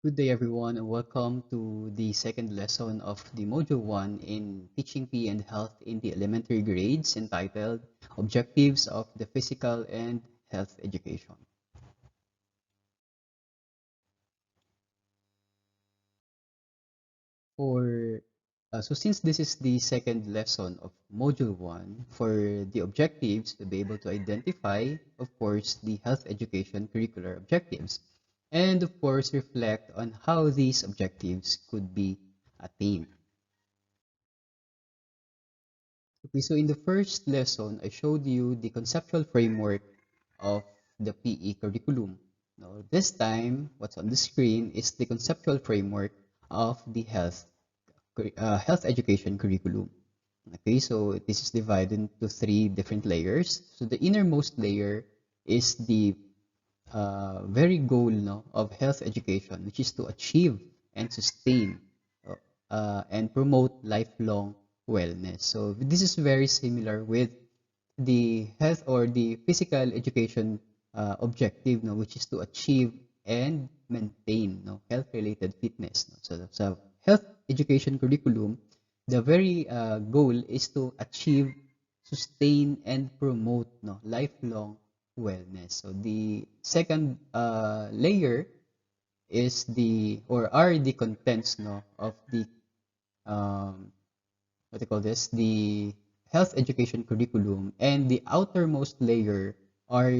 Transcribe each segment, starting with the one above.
Good day, everyone, and welcome to the second lesson of the Module 1 in Teaching PE and Health in the Elementary Grades entitled Objectives of the Physical and Health Education. Since this is the second lesson of Module 1, for the objectives to be able to identify, of course, the health education curricular objectives, and of course, reflect on how these objectives could be attained. Okay, so in the first lesson, I showed you the conceptual framework of the PE curriculum. Now, this time, what's on the screen is the conceptual framework of the health education curriculum. Okay, so this is divided into three different layers. So the innermost layer is the very goal, no, of health education, which is to achieve and sustain and promote lifelong wellness. So this is very similar with the health or the physical education objective, no, which is to achieve and maintain, no, health-related fitness. No? So sa health education curriculum, the very goal is to achieve, sustain, and promote, no, lifelong wellness. So the second layer is the or are the contents, no, of the um, what do you call this, the health education curriculum, and the outermost layer are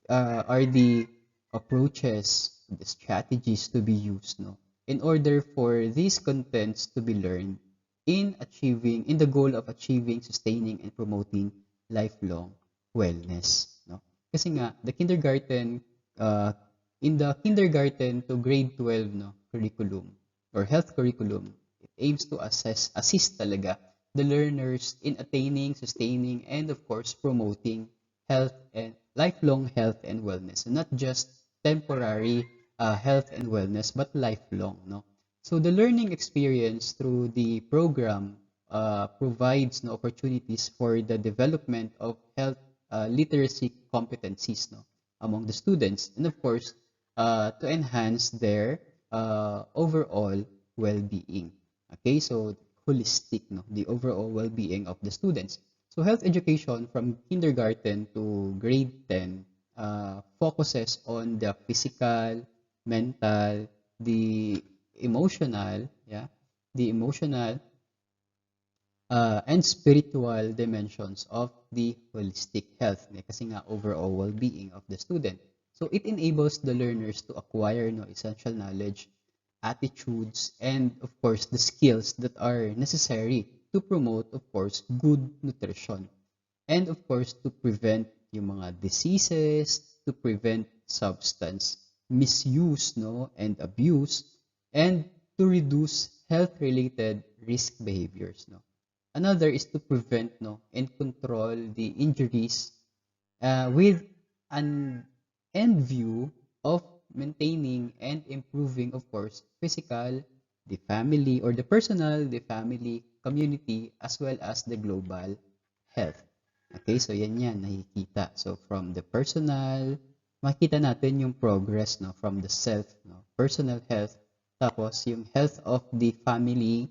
are the approaches, the strategies to be used, no, in order for these contents to be learned in the goal of achieving, sustaining, and promoting lifelong wellness, no. Kasi nga the kindergarten uh, in the kindergarten to grade 12, no, curriculum or health curriculum, it aims to assist talaga the learners in attaining, sustaining, and of course promoting health and lifelong health and wellness, and not just temporary health and wellness, but lifelong, no. So the learning experience through the program provides, no, opportunities for the development of health literacy competencies, no, among the students, and of course to enhance their overall well-being. Okay, so holistic, no, the overall well-being of the students. So health education from kindergarten to grade 10 focuses on the physical, mental, the emotional, yeah, the emotional and spiritual dimensions of the holistic health, kasi nga overall well-being of the student. So it enables the learners to acquire, no, essential knowledge, attitudes, and of course the skills that are necessary to promote, of course, good nutrition, and of course to prevent yung mga diseases, to prevent substance misuse, no, and abuse, and to reduce health-related risk behaviors, no. Another is to prevent, no, and control the injuries with an end view of maintaining and improving, of course, physical, the family, or the personal, the family, community, as well as the global health. Okay, so yan nakikita. So from the personal, makita natin yung progress, no, from the self, no, personal health, tapos yung health of the family,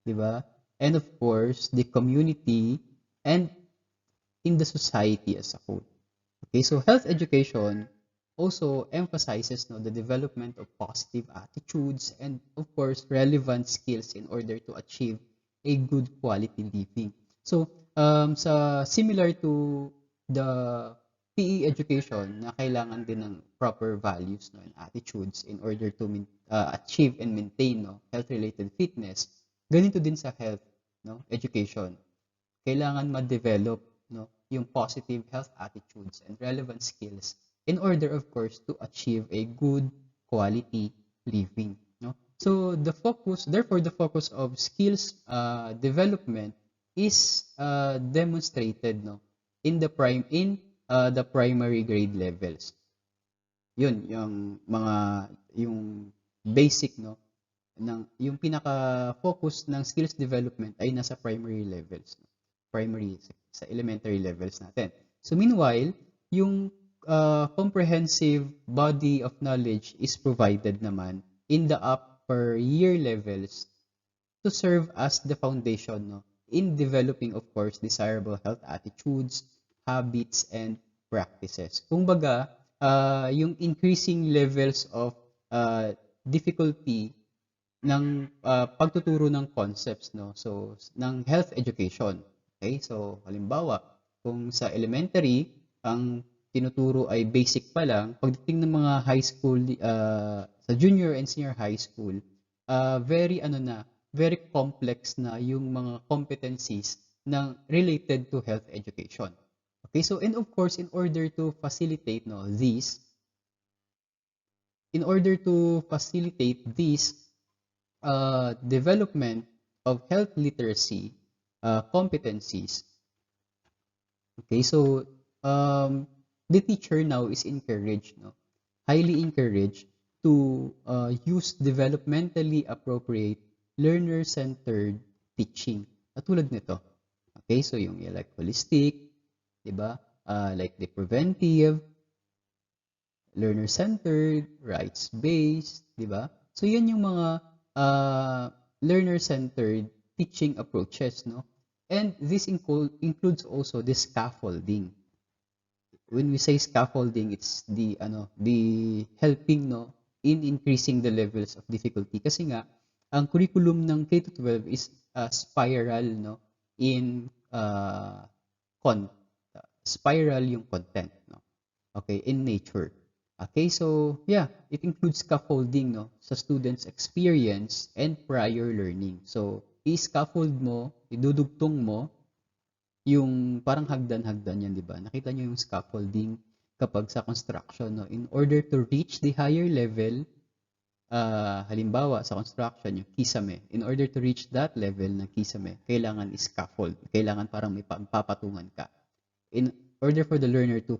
di ba? And of course, the community and in the society as a whole. Okay, so health education also emphasizes, no, the development of positive attitudes and of course relevant skills in order to achieve a good quality living. So similar to the PE education na kailangan din ng proper values, no, and attitudes in order to achieve and maintain, no, health related fitness, ganito din sa health, no, education. Kailangan ma-develop, no, yung positive health attitudes and relevant skills in order, of course, to achieve a good quality living, no. So the focus of skills development is demonstrated, no, in the primary grade levels. Yun yung mga yung basic, no, yung pinaka-focus ng skills development ay nasa primary levels, no? Primary sa elementary levels natin. So meanwhile, yung comprehensive body of knowledge is provided naman in the upper year levels to serve as the foundation, no, in developing, of course, desirable health attitudes, habits, and practices. Kumbaga, yung increasing levels of difficulty ng pagtuturo ng concepts, no, so ng health education. Okay, so halimbawa kung sa elementary ang tinuturo ay basic pa lang, pagdating ng mga high school, sa junior and senior high school, very ano na, very complex na yung mga competencies na related to health education. Okay, so and of course in order to facilitate, no, these in order to facilitate this development of health literacy competencies. Okay, so the teacher now is encouraged, no, highly encouraged to use developmentally appropriate learner-centered teaching. Katulad nito. Okay, so yung like holistic, di ba? Like the preventive, learner-centered, rights-based, di ba? So yan yung mga learner-centered teaching approaches, no? And this includes also the scaffolding. When we say scaffolding, it's the helping, no, in increasing the levels of difficulty. Kasi nga, ang curriculum ng K to 12 is spiral, no, in spiral yung content, no? Okay, in nature. Okay, so yeah, it includes scaffolding, no, sa students' experience and prior learning. So, i-scaffold mo, idudugtong mo yung parang hagdan-hagdan yan, di ba? Nakita nyo yung scaffolding kapag sa construction, no? In order to reach the higher level, halimbawa sa construction, yung kisame, in order to reach that level ng kisame, kailangan scaffold. Kailangan parang may papatungan ka. In order for the learner to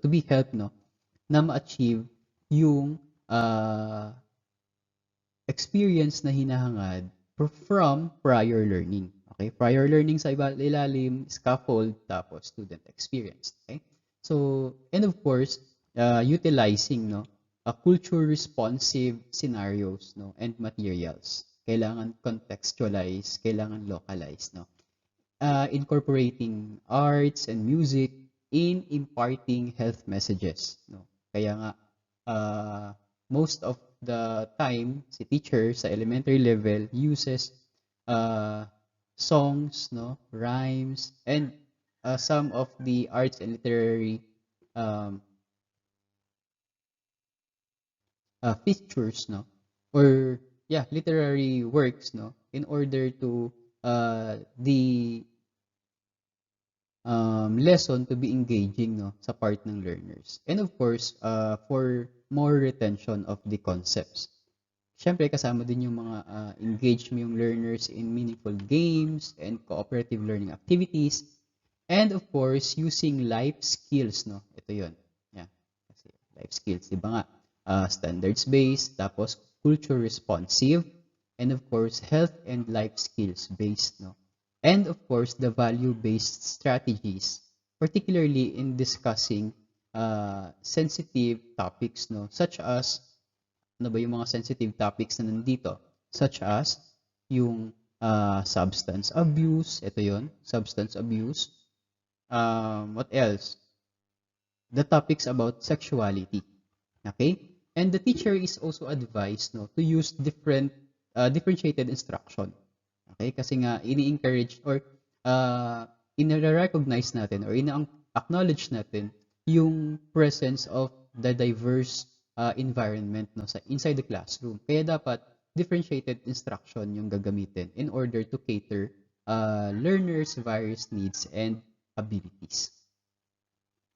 be helped, no, na ma-achieve yung experience na hinahangad from prior learning. Okay? Prior learning sa ilalim, scaffold, tapos student experience. Okay? So, and of course, utilizing, no, a culture responsive scenarios, no, and materials. Kailangan contextualize, kailangan localize, no. Incorporating arts and music in imparting health messages, no. Kaya nga most of the time si teacher sa elementary level uses songs, no, rhymes, and some of the arts and literary features, no, or yeah, literary works, no, in order to the lesson to be engaging, no, sa part ng learners. And of course, for more retention of the concepts. Siyempre, kasama din yung mga engage mo yung learners in meaningful games and cooperative learning activities. And of course, using life skills, no? Ito yun. Yeah. Kasi life skills, di ba nga? Standards-based, tapos culture responsive, and of course, health and life skills-based, no? And of course, the value-based strategies, particularly in discussing sensitive topics, no, such as ano ba yung mga sensitive topics na nandito, such as yung substance abuse, ito yon, substance abuse. What else? The topics about sexuality. Okay? And the teacher is also advised, no, to use differentiated instruction. Okay? Kasi nga, ini-encourage or ina-recognize natin or ina-acknowledge natin yung presence of the diverse environment, no, sa inside the classroom. Kaya dapat differentiated instruction yung gagamitin in order to cater learners' various needs and abilities.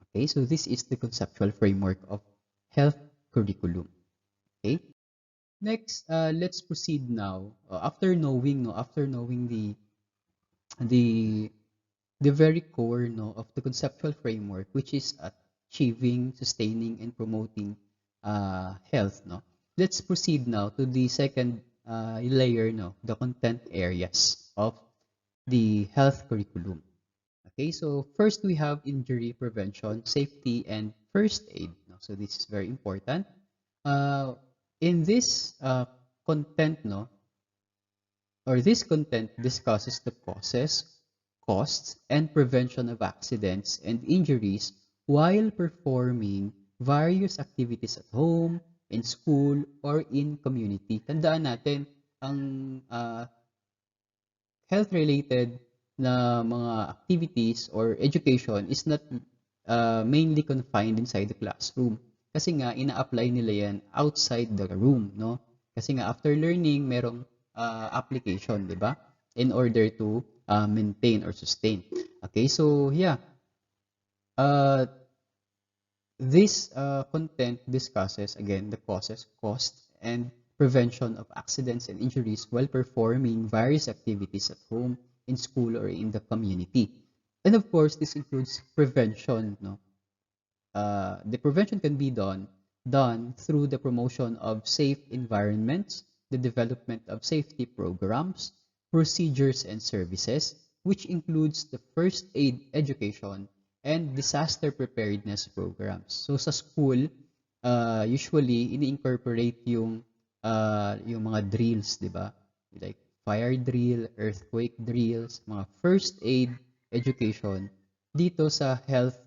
Okay? So this is the conceptual framework of health curriculum. Okay? Next, let's proceed now. After knowing the very core, no, of the conceptual framework, which is achieving, sustaining, and promoting health, no. Let's proceed now to the second layer, no, the content areas of the health curriculum. Okay, so first we have injury prevention, safety, and first aid. No? So this is very important. Uh, in this content, no, or this content discusses the causes, costs, and prevention of accidents and injuries while performing various activities at home, in school, or in community. Tandaan natin, ang health-related na mga activities or education is not mainly confined inside the classroom. Kasi nga, ina-apply nila yan outside the room, no? Kasi nga, after learning, merong application, di ba? In order to maintain or sustain. Okay, so yeah. Uh, this content discusses, again, the causes, costs, and prevention of accidents and injuries while performing various activities at home, in school, or in the community. And of course, this includes prevention. No? The prevention can be done through the promotion of safe environments, the development of safety programs, procedures and services, which includes the first aid education and disaster preparedness programs. So sa school, usually ini-incorporate yung mga drills, 'di ba? Like fire drill, earthquake drills, mga first aid education dito sa health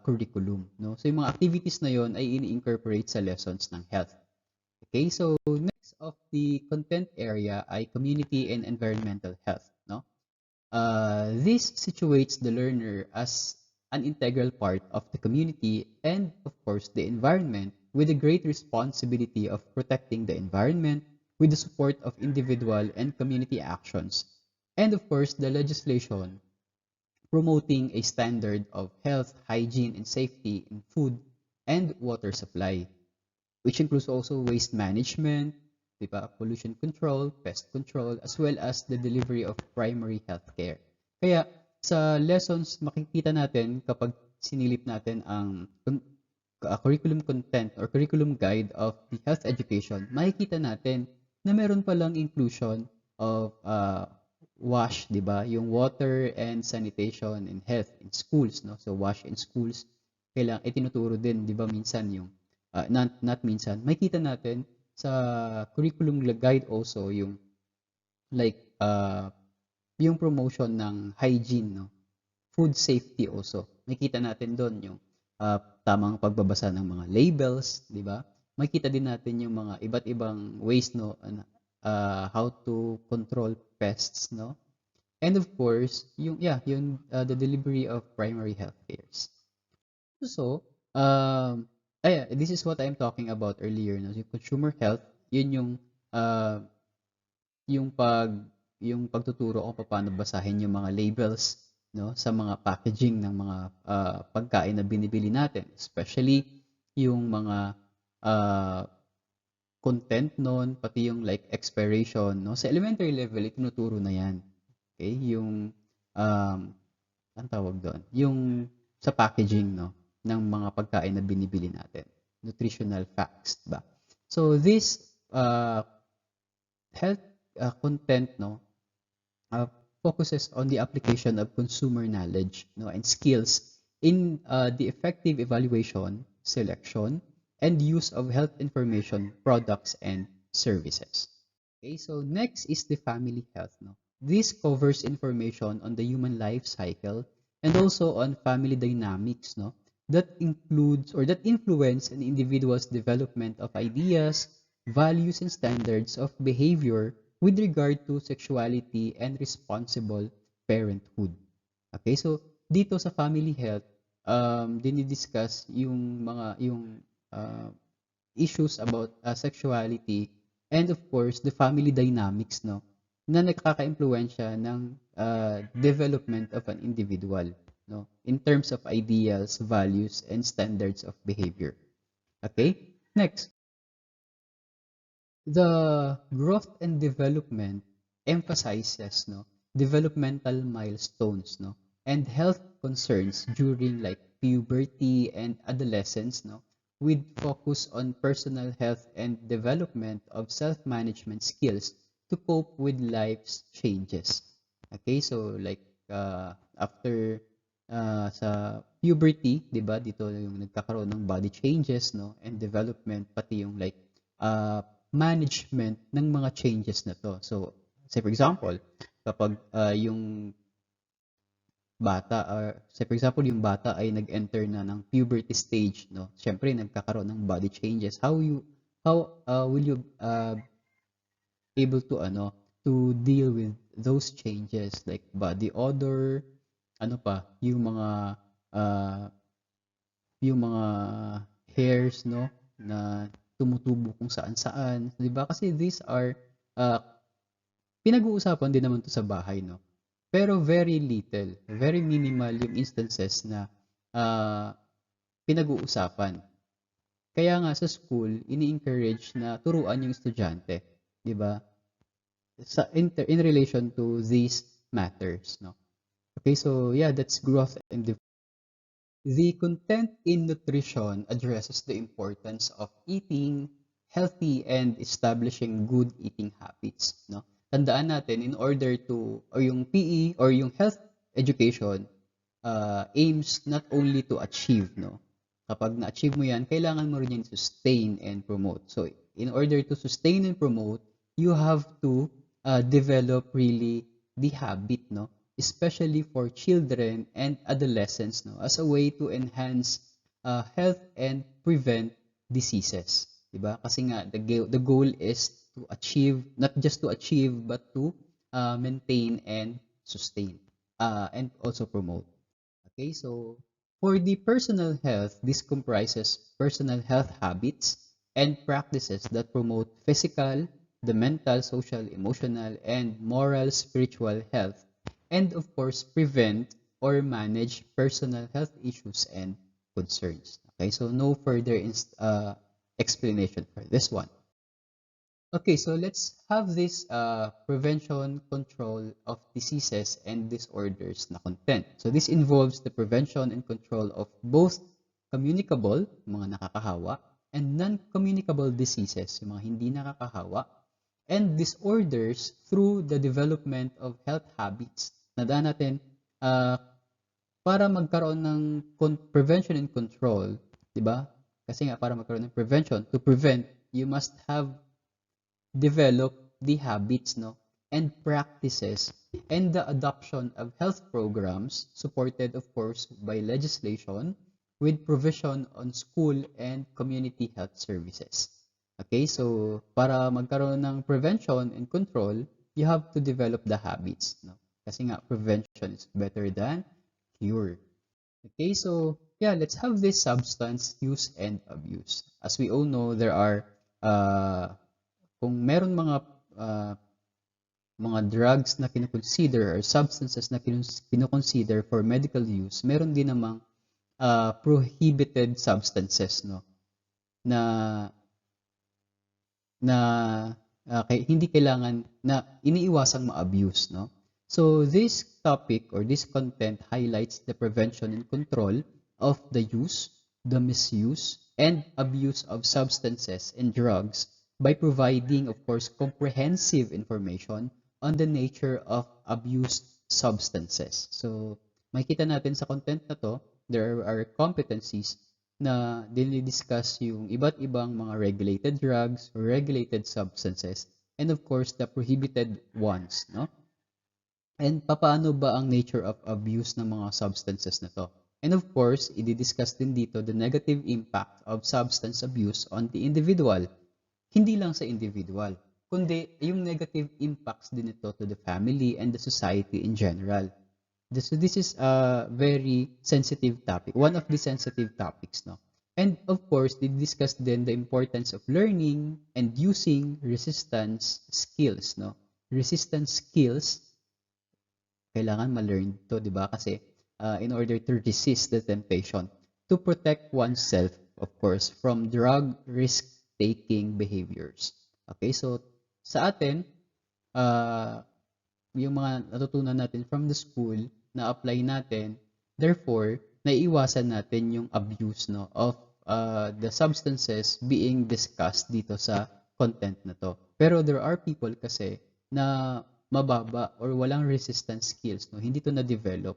curriculum, no? So yung mga activities na yon ay ini-incorporate sa lessons ng health. Okay, so next of the content area ay community and environmental health, no? This situates the learner as an integral part of the community and, of course, the environment with a great responsibility of protecting the environment with the support of individual and community actions. And, of course, the legislation promoting a standard of health, hygiene, and safety in food and water supply, which includes also waste management, di ba, pollution control, pest control, as well as the delivery of primary health care. Kaya sa lessons, makikita natin kapag sinilip natin ang curriculum content or curriculum guide of the health education, makikita natin na meron palang inclusion of WASH, di ba? Yung water and sanitation and health in schools, no? So WASH in schools, kailangan itinuturo din, di ba, minsan yung not minsan, makikita natin sa curriculum guide also yung like yung promotion ng hygiene, no? Food safety also. Makikita natin doon yung tamang pagbabasa ng mga labels, di ba? Makikita din natin yung mga iba't ibang ways, no, how to control pests, no? And of course, yung the delivery of primary health cares. So, this is what I'm talking about earlier, no? Yung consumer health, yun uh, yung pag yung pagtuturo kung paano basahin yung mga labels, no, sa mga packaging ng mga pagkain na binibili natin, especially yung mga uh, content noon, pati yung like expiration, no, sa elementary level itinuturo na yan. Okay, yung ang tawag doon, yung sa packaging, no, ng mga pagkain na binibili natin, nutritional facts ba. So this health content, no, uh, focuses on the application of consumer knowledge, no, and skills in the effective evaluation, selection, and use of health information products and services. Okay, so next is the family health. No? This covers information on the human life cycle and also on family dynamics, no? That includes or that influence an individual's development of ideas, values, and standards of behavior with regard to sexuality and responsible parenthood. Okay, so dito sa family health, dinidiscuss yung uh, issues about sexuality and of course the family dynamics, no, na nakaka-impluwensya ng development of an individual, no, in terms of ideals, values, and standards of behavior. Okay, next, the growth and development emphasizes, no, developmental milestones, no, and health concerns during like puberty and adolescence, no, with focus on personal health and development of self-management skills to cope with life's changes. Okay, so like after sa puberty, 'di ba? Dito yung nagkakaroon ng body changes, no? And development, pati yung like management ng mga changes na to. So, say for example, kapag yung bata or say for example yung bata ay nag-enter na ng puberty stage, no? Syempre nagkakaroon ng body changes. How will you able to to deal with those changes like body odor, ano pa, uh, yung mga hairs, no, na tumutubo kung saan-saan, 'di ba? Kasi these are uh, pinag-uusapan din naman to sa bahay, no? Pero very little, very minimal yung instances na uh, pinag-uusapan. Kaya nga sa school, ini-encourage na turuan yung estudyante, 'di ba? In relation to these matters, no? Okay, so yeah, that's growth and development. The content in nutrition addresses the importance of eating healthy and establishing good eating habits, no? Tandaan natin in order to or yung PE or yung health education aims not only to achieve, no? Kapag na-achieve mo yan, kailangan mo rin yan sustain and promote. So, in order to sustain and promote, you have to develop really the habit, no? Especially for children and adolescents, no? As a way to enhance health and prevent diseases. Diba? Kasi nga, the goal is to achieve, not just to achieve, but to maintain and sustain and also promote. Okay, so for the personal health, this comprises personal health habits and practices that promote physical, the mental, social, emotional, and moral, spiritual health, and of course, prevent or manage personal health issues and concerns. Okay, so no further explanation for this one. Okay, so let's have this prevention control of diseases and disorders na content. So this involves the prevention and control of both communicable, mga nakakahawa, and non-communicable diseases, yung mga hindi nakakahawa, and disorders through the development of health habits. Nadaan natin, uh, para magkaroon ng prevention and control, di ba? Kasi nga, para magkaroon ng prevention, to prevent, you must have develop the habits, no, and practices and the adoption of health programs supported of course by legislation with provision on school and community health services. Okay, so para magkaroon ng prevention and control, you have to develop the habits, no? Kasi nga prevention is better than cure. Okay, so yeah, let's have this substance use and abuse. As we all know, there are kung meron uh, mga drugs na kinoconsider or substances na kinoconsider for medical use, meron din namang prohibited substances, no, na na hindi kailangan na iniiwasang ma-abuse, no? So this topic or this content highlights the prevention and control of the use, the misuse, and abuse of substances and drugs by providing, of course, comprehensive information on the nature of abused substances. So makita natin sa content na to, there are competencies na dinidiscuss yung iba't ibang mga regulated drugs or regulated substances and of course the prohibited ones, no? And papaano ba ang nature of abuse ng mga substances na to? And of course, i-discuss din dito the negative impact of substance abuse on the individual. Hindi lang sa individual, kundi yung negative impacts din ito to the family and the society in general. This is a very sensitive topic, one of the sensitive topics, no? And of course, they discussed then the importance of learning and using resistance skills, no? Resistance skills, kailangan ma-learn to, di ba? Kasi in order to resist the temptation, to protect oneself, of course, from drug risk-taking behaviors. Okay, so sa atin, yung mga natutunan natin from the school, na-apply natin, therefore, naiiwasan natin yung abuse, no, of the substances being discussed dito sa content na to. Pero there are people kasi na mababa or walang resistance skills, no, hindi to na-develop.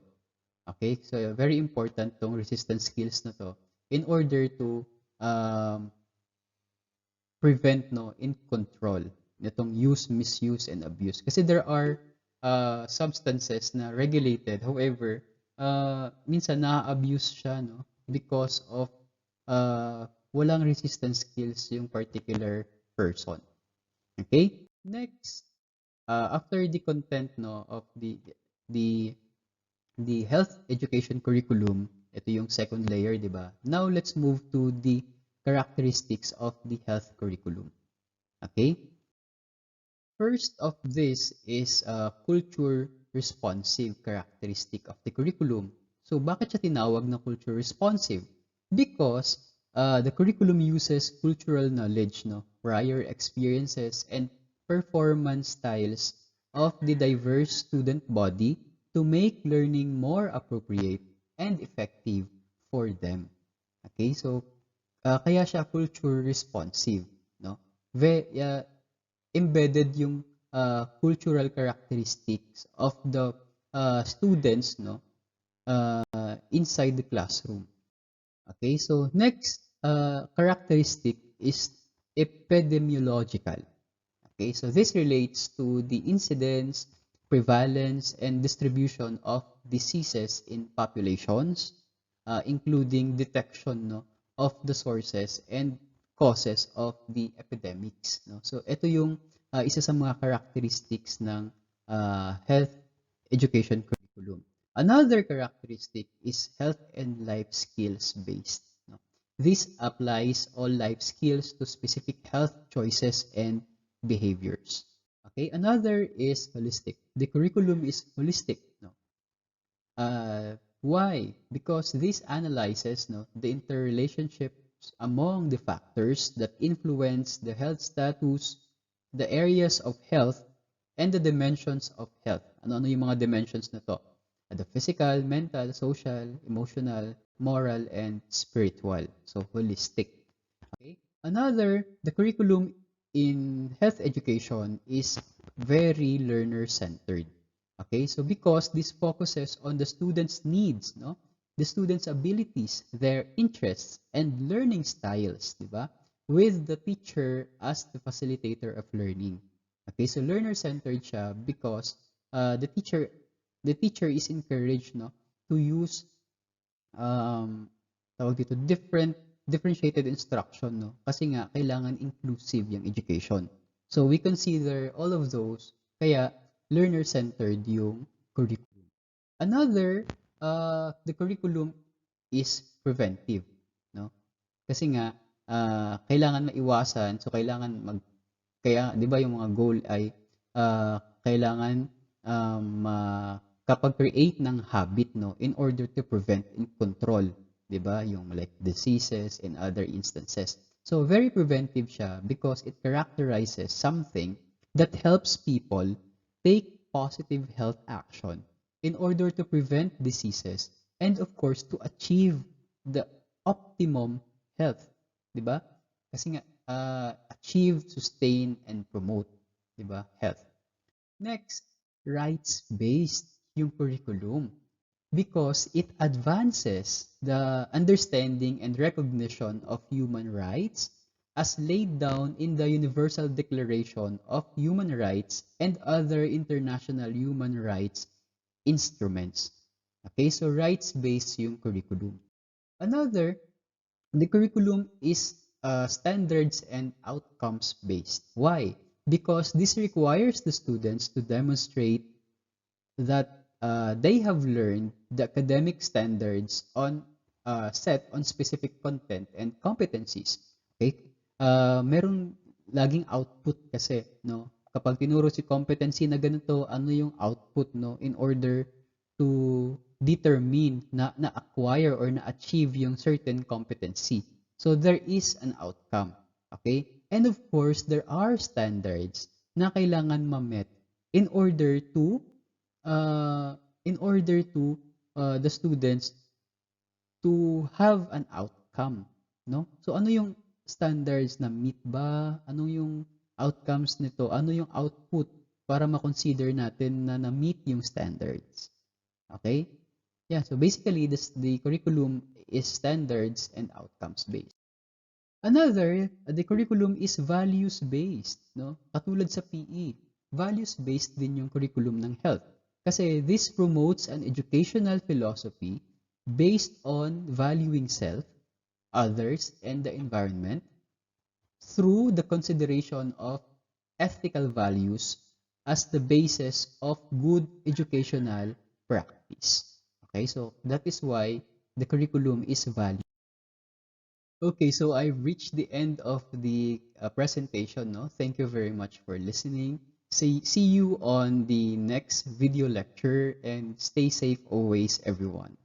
Okay? So, very important tong resistance skills na to in order to um, prevent in control nitong use, misuse, and abuse. Kasi there are substances na regulated. However, minsan na-abuse siya because of walang resistance skills yung particular person. Okay? Next, after the content of the the health education curriculum, ito yung second layer, di ba? Now let's move to the characteristics of the health curriculum. Okay? First of this is a culture responsive characteristic of the curriculum. So bakit siya tinawag na culture responsive? Because the curriculum uses cultural knowledge, prior experiences, and performance styles of the diverse student body to make learning more appropriate and effective for them. Okay, so kaya siya culture responsive, no? Embedded yung cultural characteristics of the students inside the classroom. Okay, so next characteristic is epidemiological. Okay, so this relates to the incidence, prevalence, and distribution of diseases in populations, including detection of the sources and causes of the epidemics. So ito yung isa sa mga characteristics ng health education curriculum. Another characteristic is health and life skills based. This applies all life skills to specific health choices and behaviors. Okay, another is holistic. The curriculum is holistic. Why? Because this analyzes the interrelationships among the factors that influence the health status, the areas of health, and the dimensions of health. Ano-ano yung mga dimensions na to? The physical, mental, social, emotional, moral, and spiritual. So, holistic. Okay? Another, the curriculum in health education is very learner-centered. Okay, so because this focuses on the student's needs, the student's abilities, their interests, and learning styles, di ba? With the teacher as the facilitator of learning. Okay, so learner-centered siya because the teacher is encouraged to use tawag dito, differentiated instruction, kasi nga kailangan inclusive yung education. So we consider all of those, kaya learner-centered yung curriculum. Another, the curriculum is preventive, no? Kasi nga kailangan maiwasan, so kaya 'di ba yung mga goal ay kailangan kapag create ng habit in order to prevent and control, 'di ba, yung like diseases and other instances. So very preventive siya because it characterizes something that helps people take positive health action in order to prevent diseases and of course to achieve the optimum health, 'di ba? Kasi nga achieve, sustain, and promote, di ba? Health. Next, rights-based yung curriculum because it advances the understanding and recognition of human rights as laid down in the Universal Declaration of Human Rights and other international human rights instruments. Okay, so rights-based yung curriculum. Another, the curriculum is standards and outcomes based. Why? Because this requires the students to demonstrate that they have learned the academic standards on set on specific content and competencies. Okay? Meron laging output kasi, no? Kapag tinuro si competency na ganito, ano yung output, in order to determine na-acquire or na-achieve yung certain competency. So there is an outcome. Okay? And of course, there are standards na kailangan ma-met in order to uh, the students to have an outcome, no? So ano yung standards na meet ba? Ano yung outcomes nito? Ano yung output para ma-consider natin na na-meet yung standards? Okay? Yeah, so basically the curriculum is standards and outcomes based. Another, the curriculum is values based, no? Katulad sa PE, values based din yung curriculum ng health. Kasi this promotes an educational philosophy based on valuing self, others, and the environment through the consideration of ethical values as the basis of good educational practice. Okay, so that is why the curriculum is value. Okay, so I've reached the end of the presentation. No, thank you very much for listening. See you on the next video lecture and stay safe always, everyone.